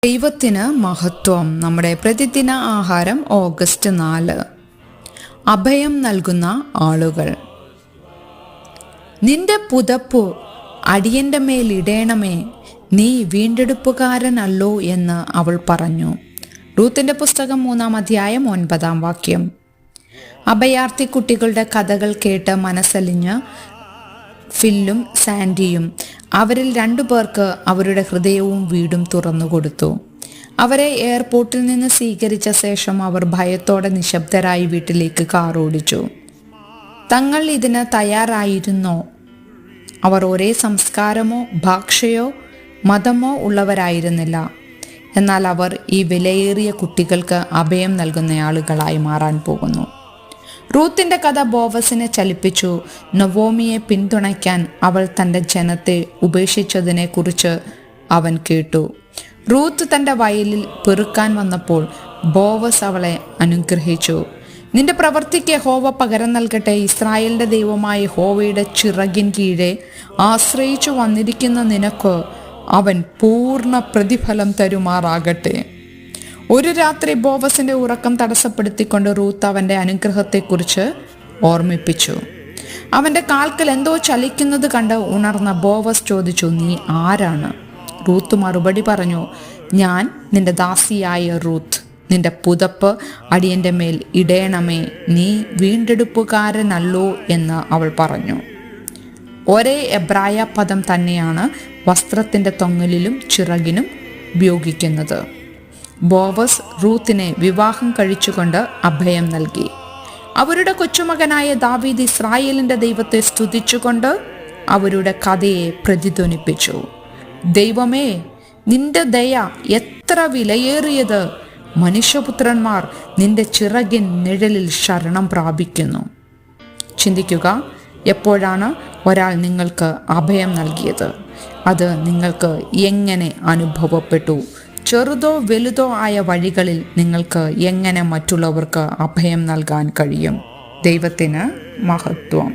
ദൈവത്തിന് മഹത്വം. നമ്മുടെ പ്രതിദിന ആഹാരം ഓഗസ്റ്റ് 4. അഭയം നൽകുന്ന ആളുകൾ. നിന്റെ പുതപ്പു അടിയന്റെ മേൽ ഇടേണമേ, നീ വീണ്ടെടുപ്പുകാരനല്ലോ എന്ന് അവൾ പറഞ്ഞു. റൂത്തിന്റെ പുസ്തകം 3-ാം അധ്യായം 9-ാം വാക്യം. അഭയാർത്ഥി കുട്ടികളുടെ കഥകൾ കേട്ട് മനസ്സലിഞ്ഞ് ഫില്ലും സാൻഡിയും അവരിൽ 2 പേർക്ക് അവരുടെ ഹൃദയവും വീടും തുറന്നുകൊടുത്തു. അവരെ എയർപോർട്ടിൽ നിന്ന് സ്വീകരിച്ച ശേഷം അവർ ഭയത്തോടെ നിശബ്ദരായി വീട്ടിലേക്ക് കാർ ഓടിച്ചു. തങ്ങൾ ഇതിന് തയ്യാറായിരുന്നോ? അവർ ഒരേ സംസ്കാരമോ ഭാഷയോ മതമോ ഉള്ളവരായിരുന്നില്ല. എന്നാൽ അവർ ഈ വിലയേറിയ കുട്ടികൾക്ക് അഭയം നൽകുന്ന ആളുകളായി മാറാൻ പോകുന്നു. റൂത്തിന്റെ കഥ ബോവസിനെ ചലിപ്പിച്ചു. നൊവോമിയെ പിന്തുണയ്ക്കാൻ അവൾ തൻ്റെ ജനത്തെ ഉപേക്ഷിച്ചതിനെ കുറിച്ച് അവൻ കേട്ടു. റൂത്ത് തൻ്റെ വയലിൽ പെറുക്കാൻ വന്നപ്പോൾ ബോവസ് അവളെ അനുഗ്രഹിച്ചു. നിന്റെ പ്രവൃത്തിക്ക് യഹോവ പകരം നൽകട്ടെ. ഇസ്രായേലിന്റെ ദൈവമായ യഹോവയുടെ ചിറകിൻ കീഴെ ആശ്രയിച്ചു വന്നിരിക്കുന്ന നിനക്ക് അവൻ പൂർണ്ണ പ്രതിഫലം തരുമാറാകട്ടെ. ഒരു രാത്രി ബോവസിന്റെ ഉറക്കം തടസ്സപ്പെടുത്തിക്കൊണ്ട് റൂത്ത് അവന്റെ അനുഗ്രഹത്തെക്കുറിച്ച് ഓർമ്മിപ്പിച്ചു. അവന്റെ കാൽക്കൽ എന്തോ ചലിക്കുന്നത് കണ്ട് ഉണർന്ന ബോവസ് ചോദിച്ചു, നീ ആരാണ്? റൂത്ത് മറുപടി പറഞ്ഞു, ഞാൻ നിന്റെ ദാസിയായ റൂത്ത്. നിന്റെ പുതപ്പ് അടിയന്റെ മേൽ ഇടേണമേ, നീ വീണ്ടെടുപ്പുകാരനല്ലോ എന്ന് അവൾ പറഞ്ഞു. ഒരേ എബ്രായ പദം തന്നെയാണ് വസ്ത്രത്തിന്റെ തൊങ്ങലിലും ചിറകിനും ഉപയോഗിക്കുന്നത്. ബോവസ് റൂത്തിനെ വിവാഹം കഴിച്ചുകൊണ്ട് അഭയം നൽകി. അവരുടെ കൊച്ചുമകനായ ദാവീദ് ഇസ്രായേലിന്റെ ദൈവത്തെ സ്തുതിച്ചുകൊണ്ട് അവരുടെ കഥയെ പ്രതിധ്വനിപ്പിച്ചു. ദൈവമേ, നിന്റെ ദയ എത്ര വിലയേറിയത്! മനുഷ്യപുത്രന്മാർ നിന്റെ ചിറകിൻ നിഴലിൽ ശരണം പ്രാപിക്കുന്നു. ചിന്തിക്കുക, എപ്പോഴാണ് ഒരാൾ നിങ്ങൾക്ക് അഭയം നൽകിയത്? അത് നിങ്ങൾക്ക് എങ്ങനെ അനുഭവപ്പെട്ടു? ചെറുതോ വലുതോ ആയ വഴികളിൽ നിങ്ങൾക്ക് എങ്ങനെ മറ്റുള്ളവർക്ക് അഭയം നൽകാൻ കഴിയും? ദൈവത്തിന് മഹത്വം.